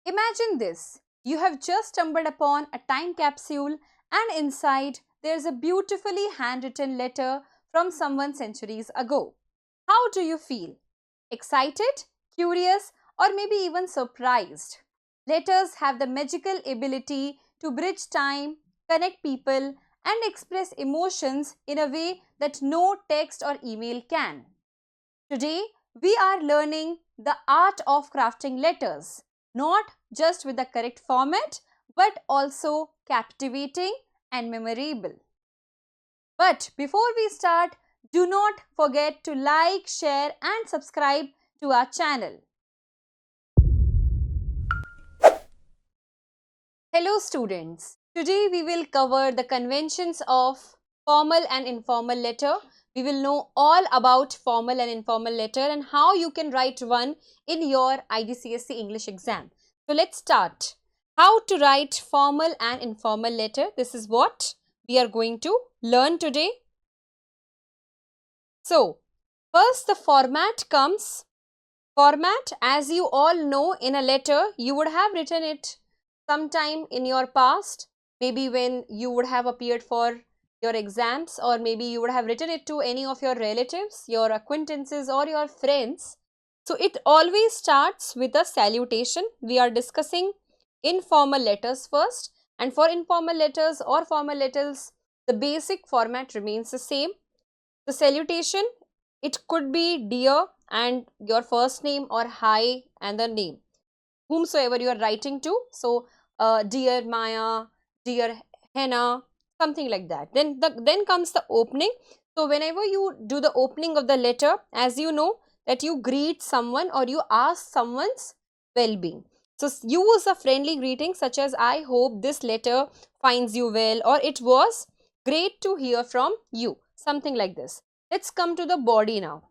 Imagine this. You have just stumbled upon a time capsule and inside there's a beautifully handwritten letter from someone centuries ago. How do you feel? Excited, curious, or maybe even surprised? Letters have the magical ability to bridge time, connect people, and express emotions in a way that no text or email can. Today, we are learning the art of crafting letters, not just with the correct format, but also captivating and memorable. But before we start, do not forget to like, share, and subscribe to our channel. Hello, students. Today, we will cover the conventions of formal and informal letter. We will know all about formal and informal letter and how you can write one in your IGCSE English exam. So let's start. How to write formal and informal letter. This is what we are going to learn today. So first the format comes. Format, as you all know, in a letter you would have written it sometime in your past, maybe when you would have appeared for your exams, or maybe you would have written it to any of your relatives, your acquaintances, or your friends. So it always starts with a salutation. We are discussing informal letters first, and for informal letters or formal letters the basic format remains the same. The salutation, it could be dear and your first name, or hi and the name whomsoever you are writing to. So dear Maya, dear Henna, something like that. Then comes the opening. So whenever you do the opening of the letter, as you know that you greet someone or you ask someone's well-being. So use a friendly greeting such as I hope this letter finds you well, or it was great to hear from you, something like this. Let's come to the body now.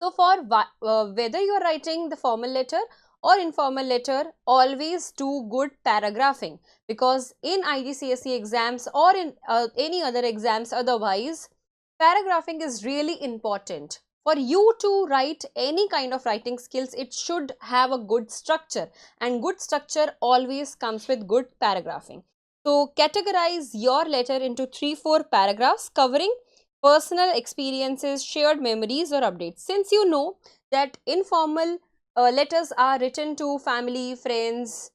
So for whether you are writing the formal letter or informal letter, always do good paragraphing, because in IGCSE exams or in any other exams otherwise, paragraphing is really important. For you to write any kind of writing skills, it should have a good structure, and good structure always comes with good paragraphing. So categorize your letter into 3-4 paragraphs covering personal experiences, shared memories, or updates. Since you know that informal letters are written to family, friends,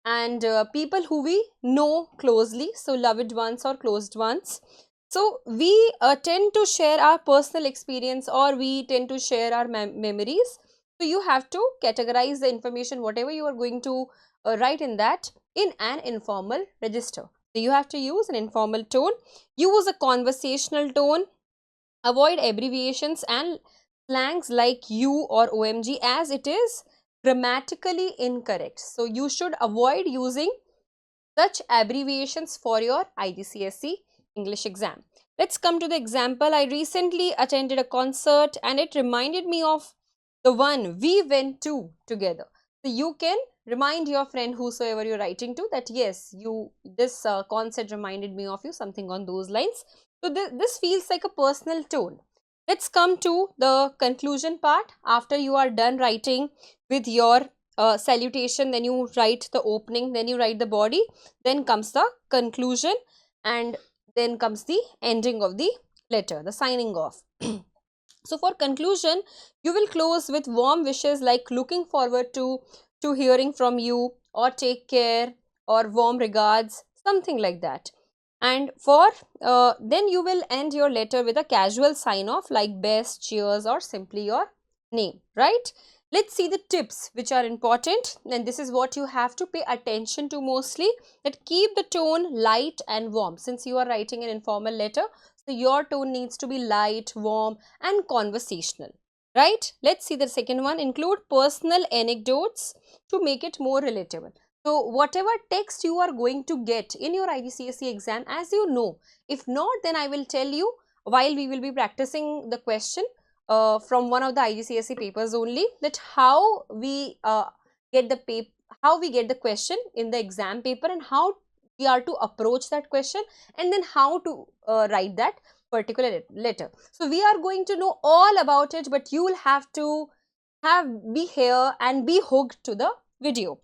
and people who we know closely, so loved ones or closed ones. So we tend to share our personal experience, or we tend to share our memories. So you have to categorize the information, whatever you are going to write in that, in an informal register. So you have to use an informal tone, use a conversational tone, avoid abbreviations and slangs like you or OMG, as it is grammatically incorrect. So you should avoid using such abbreviations for your IGCSE English exam. Let's come to the example. I recently attended a concert and it reminded me of the one we went to together. So you can remind your friend whosoever you're writing to that yes, this concert reminded me of you, something on those lines. So this feels like a personal tone. Let's come to the conclusion part. After you are done writing with your salutation, then you write the opening, then you write the body, then comes the conclusion, and then comes the ending of the letter, the signing off. So for conclusion, you will close with warm wishes like looking forward to hearing from you, or take care, or warm regards, something like that. And for then you will end your letter with a casual sign off like best, cheers, or simply your name, right? Let's see the tips which are important, and this is what you have to pay attention to mostly, that keep the tone light and warm. Since you are writing an informal letter, so your tone needs to be light, warm, and conversational, right? Let's see the second one. Include personal anecdotes to make it more relatable. So whatever text you are going to get in your IGCSE exam, as you know, if not, then I will tell you while we will be practicing the question from one of the IGCSE papers only, that how we get the paper, how we get the question in the exam paper, and how we are to approach that question, and then how to write that particular letter. So we are going to know all about it, but you will have to be here and be hooked to the video.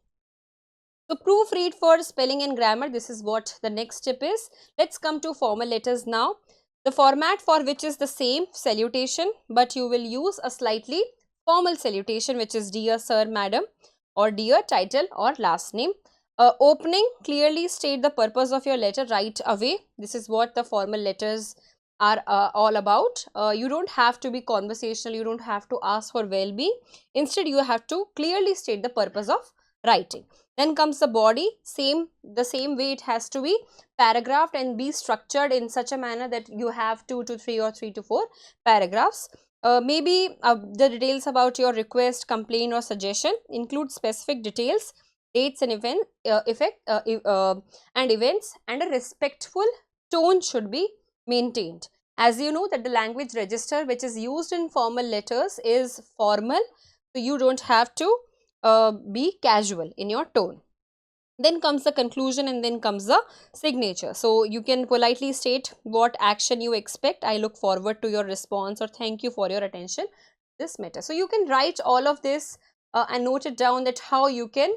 So proofread for spelling and grammar, this is what the next step is. Let's come to formal letters now. The format for which is the same salutation, but you will use a slightly formal salutation, which is dear sir, madam, or dear title or last name. Opening, clearly state the purpose of your letter right away. This is what the formal letters are all about. You don't have to be conversational, you don't have to ask for well-being. Instead, you have to clearly state the purpose of writing. Then comes the body, the same way it has to be paragraphed and be structured in such a manner that you have 2 to 3 or 3 to 4 paragraphs. Maybe the details about your request, complaint or suggestion include specific details, dates and events, and a respectful tone should be maintained. As you know that the language register which is used in formal letters is formal, so you don't have to be casual in your tone. Then comes the conclusion and then comes the signature. So you can politely state what action you expect. I look forward to your response, or thank you for your attention this matter. So you can write all of this and note it down, that how you can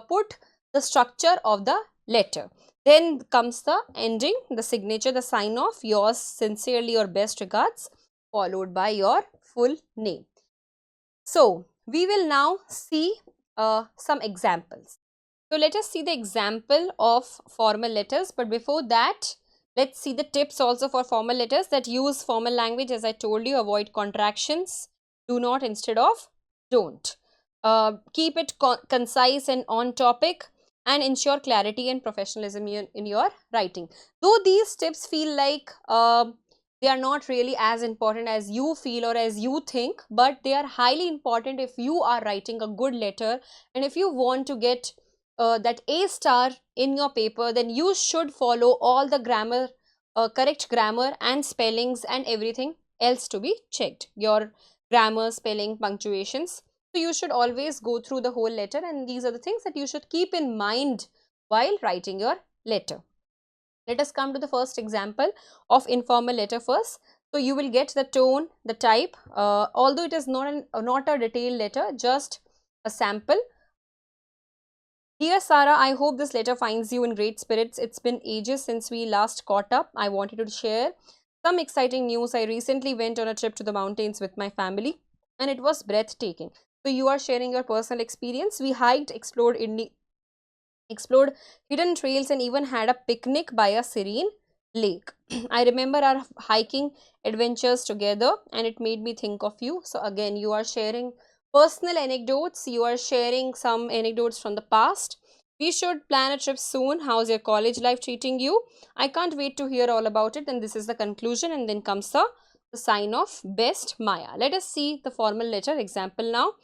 put the structure of the letter. Then comes the ending, the signature, the sign off, yours sincerely or best regards, followed by your full name. So we will now see some examples. So let us see the example of formal letters, but before that, let's see the tips also for formal letters that use formal language. As I told you, avoid contractions, do not instead of don't. Keep it concise and on topic, and ensure clarity and professionalism in your writing. Though these tips feel like they are not really as important as you feel or as you think, but they are highly important if you are writing a good letter, and if you want to get that A star in your paper, then you should follow all the grammar, correct grammar and spellings and everything else to be checked. Your grammar, spelling, punctuations. So you should always go through the whole letter, and these are the things that you should keep in mind while writing your letter. Let us come to the first example of informal letter first. So you will get the tone, the type, although it is not a detailed letter, just a sample. Dear Sarah, I hope this letter finds you in great spirits. It's been ages since we last caught up. I wanted to share some exciting news. I recently went on a trip to the mountains with my family, and it was breathtaking. So you are sharing your personal experience. We hiked, explored hidden trails, and even had a picnic by a serene lake. I remember our hiking adventures together, and it made me think of you. So again, you are sharing personal anecdotes, you are sharing some anecdotes from the past. We should plan a trip soon. How's your college life treating you? I can't wait to hear all about it. And this is the conclusion, and then comes the sign of best Maya. Let us see the formal letter example now.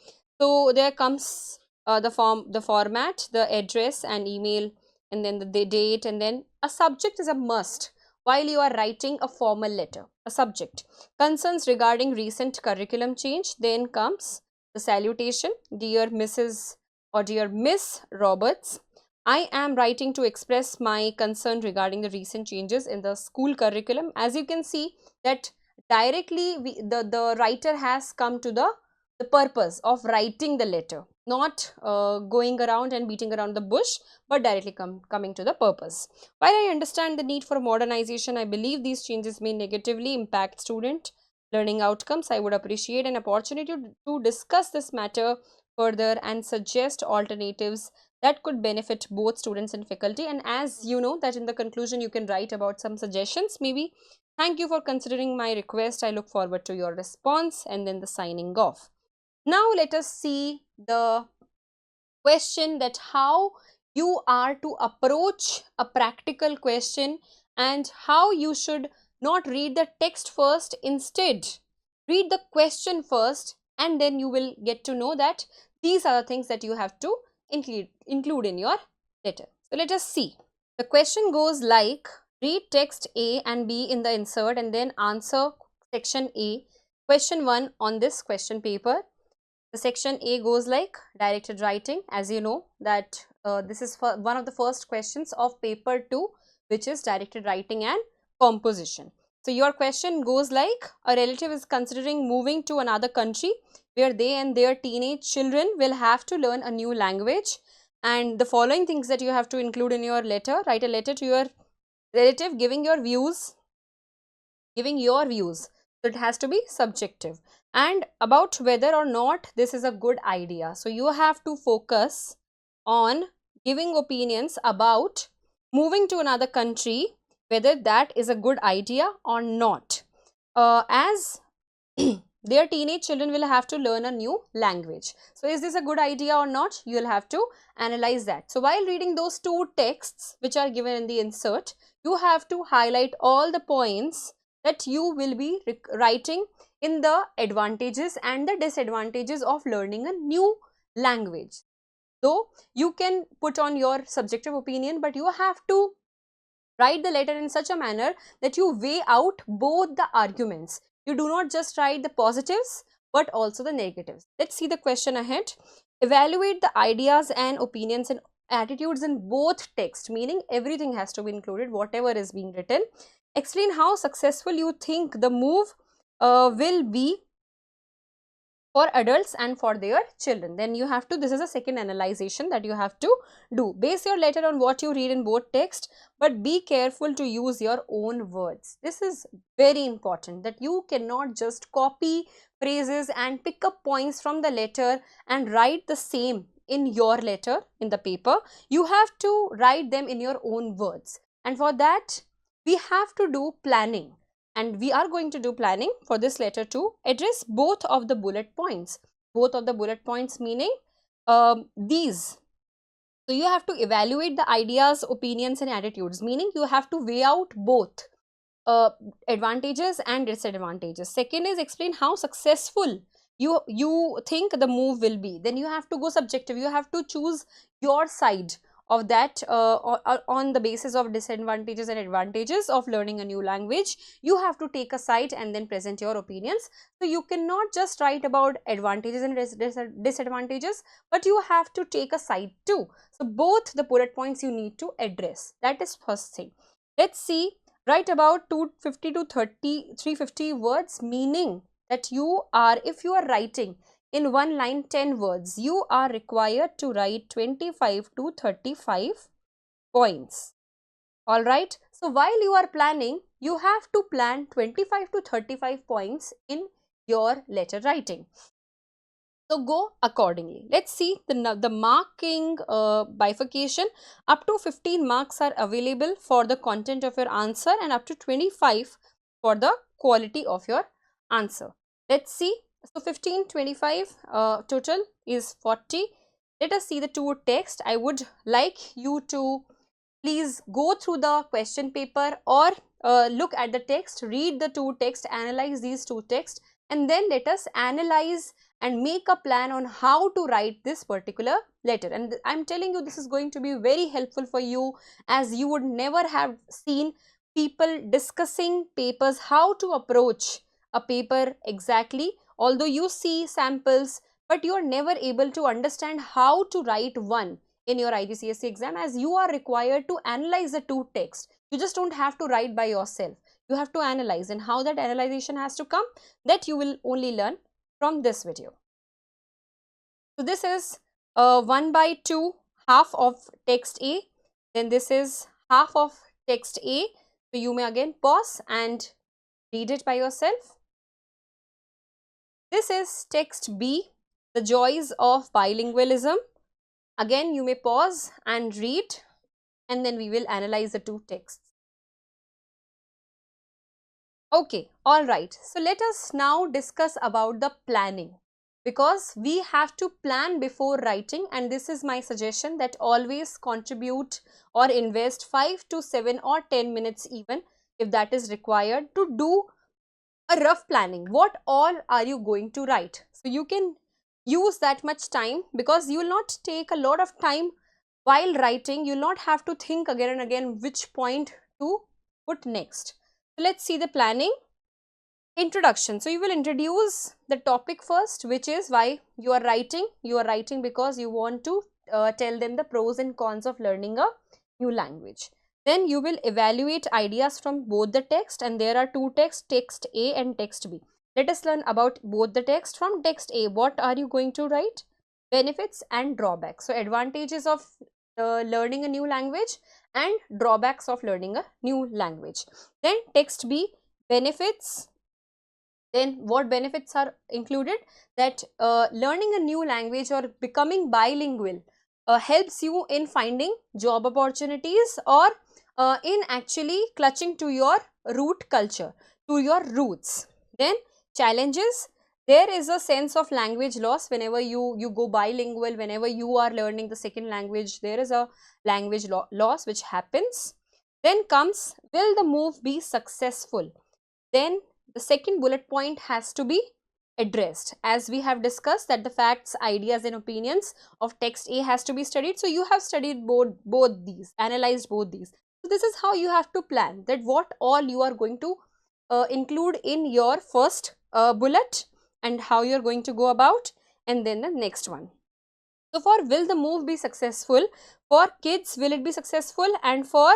So there comes the format, the address and email, and then the date, and then a subject is a must while you are writing a formal letter. A subject, concerns regarding recent curriculum change. Then comes the salutation, dear Mrs. or dear Miss Roberts, I am writing to express my concern regarding the recent changes in the school curriculum. As you can see that directly the writer has come to the purpose of writing the letter, not going around and beating around the bush, but directly coming to the purpose. While I understand the need for modernization, I believe these changes may negatively impact student learning outcomes. I would appreciate an opportunity to discuss this matter further and suggest alternatives that could benefit both students and faculty. And as you know that in the conclusion you can write about some suggestions, maybe. Thank you for considering my request. I look forward to your response, and then the signing off. Now let us see the question, that how you are to approach a practical question, and how you should not read the text first. Instead, read the question first, and then you will get to know that these are the things that you have to include in your letter. So let us see. The question goes like, read text A and B in the insert and then answer section A, question 1 on this question paper. The section A goes like directed writing. As you know that this is one of the first questions of paper 2, which is directed writing and composition. So your question goes like, a relative is considering moving to another country where they and their teenage children will have to learn a new language. and the following things that you have to include in your letter. Write a letter to your relative giving your views. So it has to be subjective, and about whether or not this is a good idea. So you have to focus on giving opinions about moving to another country, whether that is a good idea or not, as their teenage children will have to learn a new language. So is this a good idea or not? You will have to analyze that. So while reading those two texts which are given in the insert, you have to highlight all the points that you will be writing in the advantages and the disadvantages of learning a new language. Though you can put on your subjective opinion, but you have to write the letter in such a manner that you weigh out both the arguments. You do not just write the positives but also the negatives. Let's see the question ahead. Evaluate the ideas and opinions and attitudes in both text, meaning everything has to be included, whatever is being written. Explain how successful you think the move will be for adults and for their children. Then you have to, this is a second analyzation that you have to do. Base your letter on what you read in both text, but be careful to use your own words. This is very important, that you cannot just copy phrases and pick up points from the letter and write the same in your letter in the paper. You have to write them in your own words, and for that we have to do planning. And we are going to do planning for this letter to address both of the bullet points. Both of the bullet points meaning these. So you have to evaluate the ideas, opinions and attitudes, meaning you have to weigh out both advantages and disadvantages. Second is explain how successful you think the move will be. Then you have to go subjective. You have to choose your side of that on the basis of disadvantages and advantages of learning a new language. You have to take a side and then present your opinions. So you cannot just write about advantages and disadvantages, but you have to take a side too. So both the bullet points you need to address. That is first thing. Let's see. Write about 250 to 350 words, meaning that you are, if you are writing in one line 10 words, you are required to write 25 to 35 points. All right. So while you are planning, you have to plan 25 to 35 points in your letter writing. So go accordingly. Let's see the marking bifurcation. Up to 15 marks are available for the content of your answer and up to 25 for the quality of your answer. Let's see. So 15, 25 total is 40. Let us see the two text. I would like you to please go through the question paper or look at the text, read the two text, analyze these two texts, and then let us analyze and make a plan on how to write this particular letter. And I'm telling you, this is going to be very helpful for you, as you would never have seen people discussing papers, how to approach a paper exactly. Although you see samples, but you are never able to understand how to write one in your IGCSE exam, as you are required to analyze the two texts. You just don't have to write by yourself. You have to analyze, and how that analyzation has to come, that you will only learn from this video. So this is 1/2 half of text A. Then this is half of text A. So you may again pause and read it by yourself. This is text B, the joys of bilingualism. Again, you may pause and read, and then we will analyze the two texts. Okay, all right. So let us now discuss about the planning, because we have to plan before writing, and this is my suggestion, that always contribute or invest 5 to 7 or 10 minutes even, if that is required, to do a rough planning. What all are you going to write? So you can use that much time, because you will not take a lot of time while writing. You will not have to think again and again which point to put next. So let's see the planning. Introduction. So you will introduce the topic first, which is why you are writing. You are writing because you want to tell them the pros and cons of learning a new language. Then you will evaluate ideas from both the text, and there are two texts, text A and text B. Let us learn about both the text. From text A, what are you going to write? benefits and drawbacks. So advantages of learning a new language and drawbacks of learning a new language. Then text B, benefits. Then what benefits are included? That learning a new language or becoming bilingual helps you in finding job opportunities or in actually clutching to your root culture, to your roots. Then challenges, there is a sense of language loss whenever you go bilingual, whenever you are learning the second language, there is a language loss which happens. Then comes, will the move be successful? Then the second bullet point has to be addressed, as we have discussed that the facts, ideas and opinions of text A has to be studied. So you have studied both these, analyzed both these. So this is how you have to plan that what all you are going to include in your first bullet and how you are going to go about, and then the next one. So for will the move be successful, for kids will it be successful, and for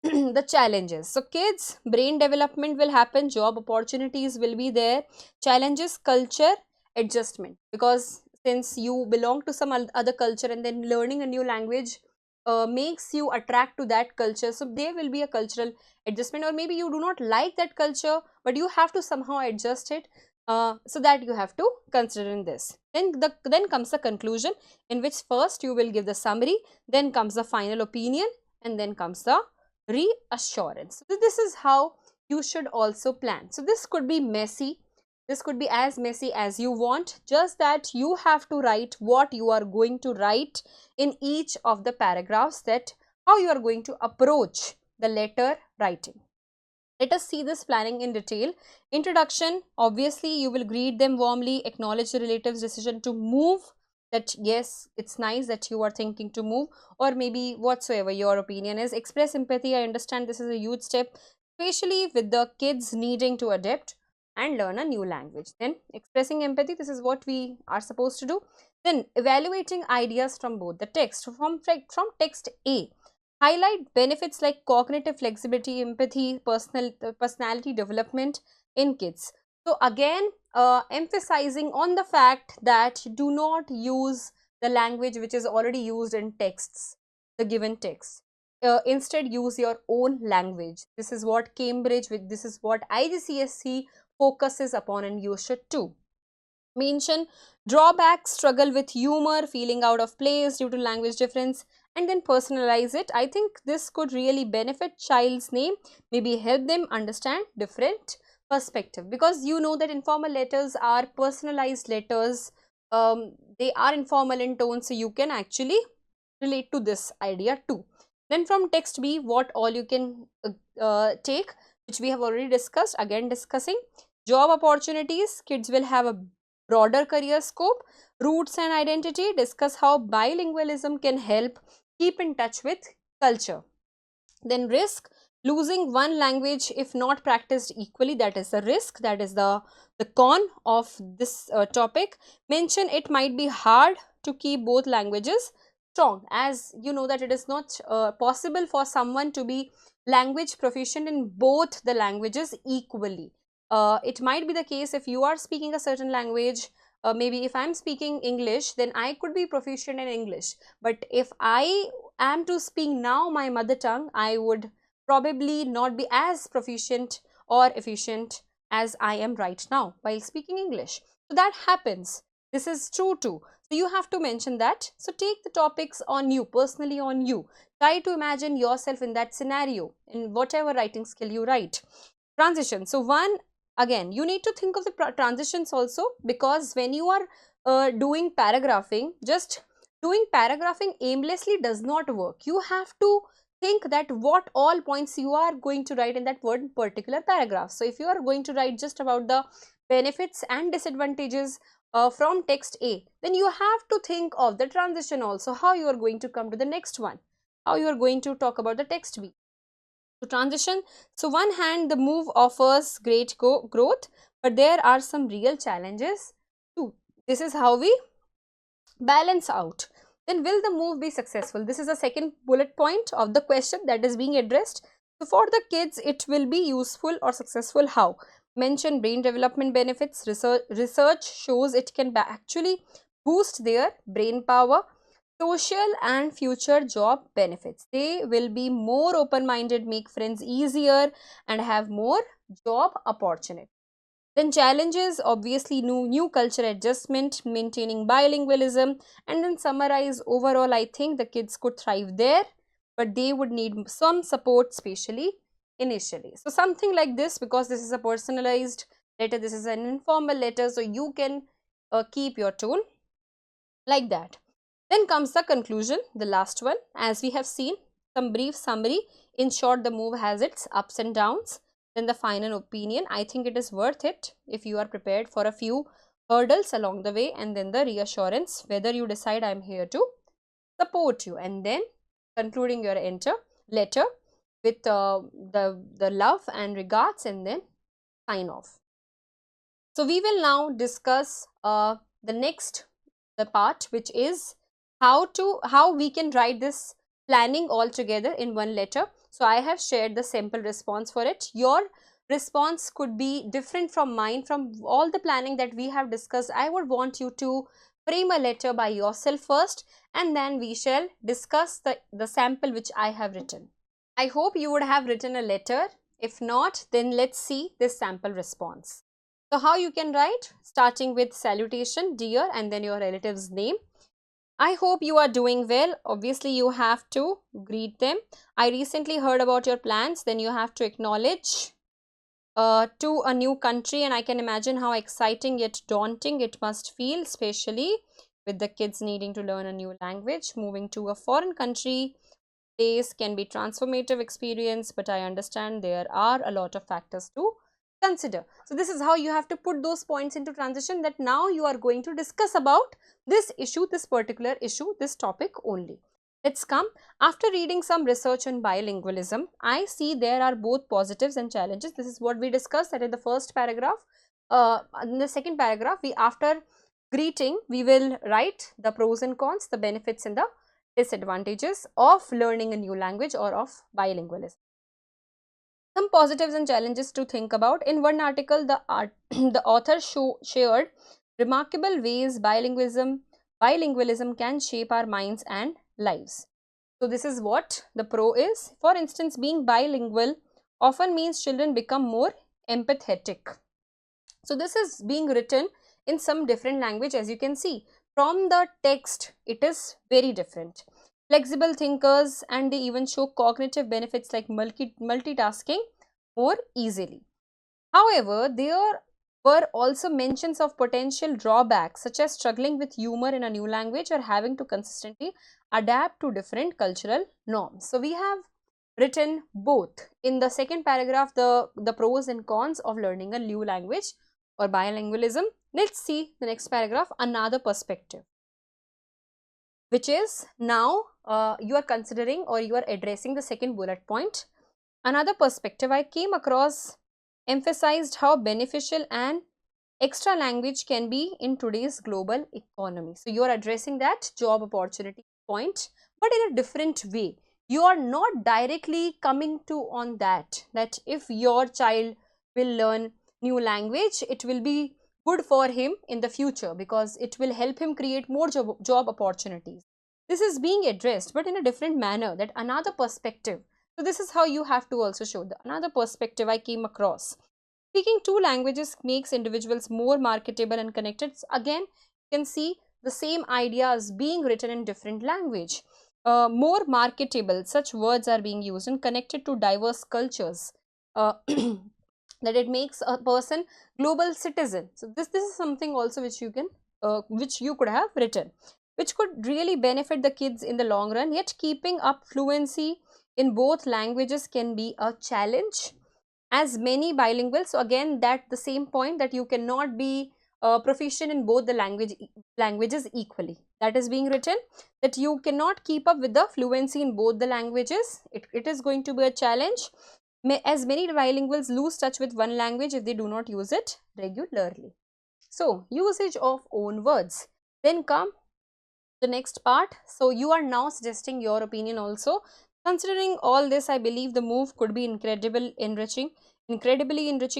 the challenges. So kids, brain development will happen, job opportunities will be there. Challenges, culture adjustment, because since you belong to some other culture and then learning a new language makes you attract to that culture, so there will be a cultural adjustment, or maybe you do not like that culture but you have to somehow adjust it, so that you have to consider in this. Then comes the conclusion, in which first you will give the summary, then comes the final opinion, and then comes the reassurance. So this is how you should also plan. So this could be messy, this could be as messy as you want, just that you have to write what you are going to write in each of the paragraphs, that how you are going to approach the letter writing. Let us see this planning in detail. Introduction, obviously you will greet them warmly, acknowledge the relative's decision to move, that yes, it's nice that you are thinking to move, or maybe whatsoever your opinion is. Express empathy, I understand this is a huge step, especially with the kids needing to adapt and learn a new language. Then expressing empathy, this is what we are supposed to do. Then evaluating ideas from both the text. From text A, highlight benefits like cognitive flexibility, empathy, personality development in kids. So again, emphasizing on the fact that do not use the language which is already used in texts, the given text. Instead, use your own language. This is what Cambridge, this is what IGCSE focuses upon, and you should too. Mention drawbacks, struggle with humor, feeling out of place due to language difference, and then personalize it. I think this could really benefit child's name, maybe help them understand different perspective, because you know that informal letters are personalized letters. They are informal in tone, so you can actually relate to this idea too. Then from text B, what all you can take, which we have already discussed, again discussing job opportunities. Kids will have a broader career scope, roots and identity, discuss how bilingualism can help keep in touch with culture. Then risk, losing one language if not practiced equally, that is the risk, that is the con of this topic. Mention it might be hard to keep both languages strong, as you know that it is not possible for someone to be language proficient in both the languages equally. It might be the case if you are speaking a certain language, maybe if I am speaking English, then I could be proficient in English, but if I am to speak now my mother tongue, I would probably not be as proficient or efficient as I am right now while speaking English. So that happens. This is true too. So you have to mention that. So take the topics on you, personally on you. Try to imagine yourself in that scenario in whatever writing skill you write. Transition. So one, again, you need to think of the transitions also, because when you are doing paragraphing, just doing paragraphing aimlessly does not work. You have to think that what all points you are going to write in that one particular paragraph. So if you are going to write just about the benefits and disadvantages from text A, then you have to think of the transition also, how you are going to come to the next one, how you are going to talk about the text B. So transition, so one hand the move offers great growth, but there are some real challenges too. This is how we balance out. Then will the move be successful? This is the second bullet point of the question that is being addressed. So for the kids, it will be useful or successful. How? Mention brain development benefits. Research shows it can actually boost their brain power, social and future job benefits. They will be more open-minded, make friends easier, and have more job opportunity. Then challenges, obviously new culture adjustment, maintaining bilingualism, and then summarize overall, I think the kids could thrive there, but they would need some support, especially initially. So something like this, because this is a personalized letter, this is an informal letter, so you can keep your tone like that. Then comes the conclusion, the last one. As we have seen, some brief summary. In short, the move has its ups and downs. Then the final opinion. I think it is worth it if you are prepared for a few hurdles along the way, and then the reassurance whether you decide I am here to support you. And then concluding your letter with the love and regards, and then sign off. So we will now discuss the part, which is how we can write this planning all together in one letter. So I have shared the sample response for it. Your response could be different from mine. From all the planning that we have discussed, I would want you to frame a letter by yourself first, and then we shall discuss the sample which I have written. I hope you would have written a letter. If not, then let's see this sample response. So how you can write? Starting with salutation, dear, and then your relative's name. I hope you are doing well. Obviously, you have to greet them. I recently heard about your plans. Then you have to acknowledge to a new country, and I can imagine how exciting yet daunting it must feel, especially with the kids needing to learn a new language. Moving to a foreign country place can be transformative experience, but I understand there are a lot of factors to consider. So this is how you have to put those points into transition, that now you are going to discuss about this issue, this particular issue, this topic only. Let's come. After reading some research on bilingualism, I see there are both positives and challenges. This is what we discussed that in the first paragraph. In the second paragraph, after greeting, we will write the pros and cons, the benefits and the disadvantages of learning a new language or of bilingualism. Some positives and challenges to think about. In one article, the author shared remarkable ways bilingualism can shape our minds and lives. So this is what the pro is. For instance, being bilingual often means children become more empathetic. So this is being written in some different language, as you can see. From the text, it is very different. Flexible thinkers, and they even show cognitive benefits like multitasking more easily. However, there were also mentions of potential drawbacks, such as struggling with humor in a new language or having to consistently adapt to different cultural norms. So we have written both. In the second paragraph, the pros and cons of learning a new language or bilingualism. Let's see the next paragraph, another perspective, which is now you are considering or you are addressing the second bullet point. Another perspective I came across emphasized how beneficial an extra language can be in today's global economy. So you are addressing that job opportunity point, but in a different way. You are not directly coming to on that if your child will learn new language, it will be good for him in the future because it will help him create more job opportunities. This is being addressed, but in a different manner, that another perspective. So this is how you have to also show the another perspective I came across. Speaking two languages makes individuals more marketable and connected. So again, you can see the same ideas being written in different language. More marketable, such words are being used, and connected to diverse cultures. That it makes a person global citizen. So this is something also which you can which you could have written, which could really benefit the kids in the long run. Yet keeping up fluency in both languages can be a challenge, as many bilingual. So again, that the same point, that you cannot be proficient in both the languages equally. That is being written, that you cannot keep up with the fluency in both the languages. It is going to be a challenge, as many bilinguals lose touch with one language if they do not use it regularly. So usage of own words. Then come the next part. So you are now suggesting your opinion also. Considering all this, I believe the move could be incredibly enriching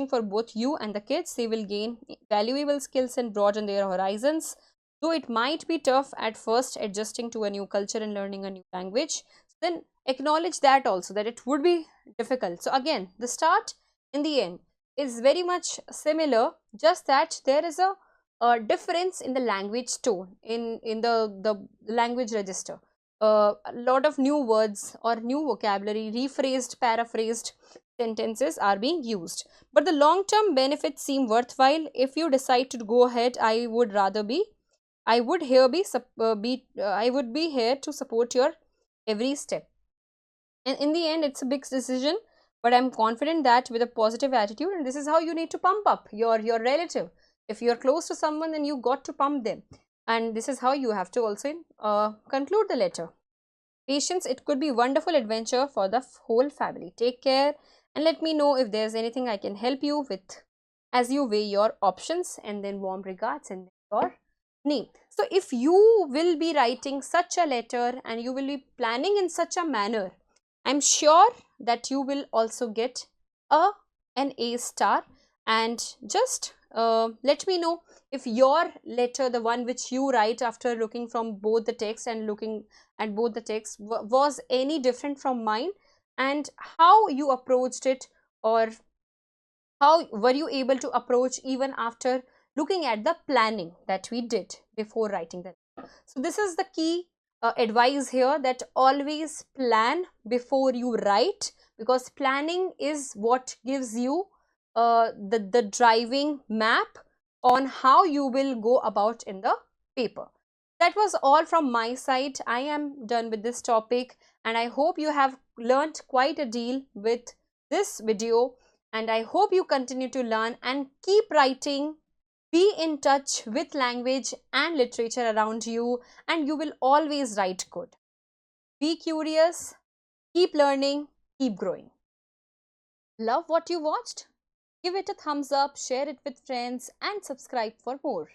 for both you and the kids. They will gain valuable skills and broaden their horizons. Though it might be tough at first adjusting to a new culture and learning a new language, then acknowledge that also, that it would be difficult. So again, the start in the end is very much similar, just that there is a difference in the language tone, in the language register. A lot of new words or new vocabulary, rephrased, paraphrased sentences are being used. But the long term benefits seem worthwhile. If you decide to go ahead, I would here I would be here to support your every step. And in the end, it's a big decision, but I'm confident that with a positive attitude, and this is how you need to pump up your relative. If you're close to someone, then you got to pump them, and this is how you have to also conclude the letter. Patience, it could be wonderful adventure for the whole family. Take care, and let me know if there's anything I can help you with as you weigh your options. And then warm regards and your name. So if you will be writing such a letter and you will be planning in such a manner, I'm sure that you will also get a an A star. And just let me know if your letter, the one which you write after looking from both the text and looking at both the text, was any different from mine, and how you approached it, or how were you able to approach even after looking at the planning that we did before writing the letter. So this is the key advice here, that always plan before you write, because planning is what gives you the driving map on how you will go about in the paper. That was all from my side. I am done with this topic, and I hope you have learnt quite a deal with this video, and I hope you continue to learn and keep writing. Be in touch with language and literature around you, and you will always write good. Be curious, keep learning, keep growing. Love what you watched? Give it a thumbs up, share it with friends, and subscribe for more.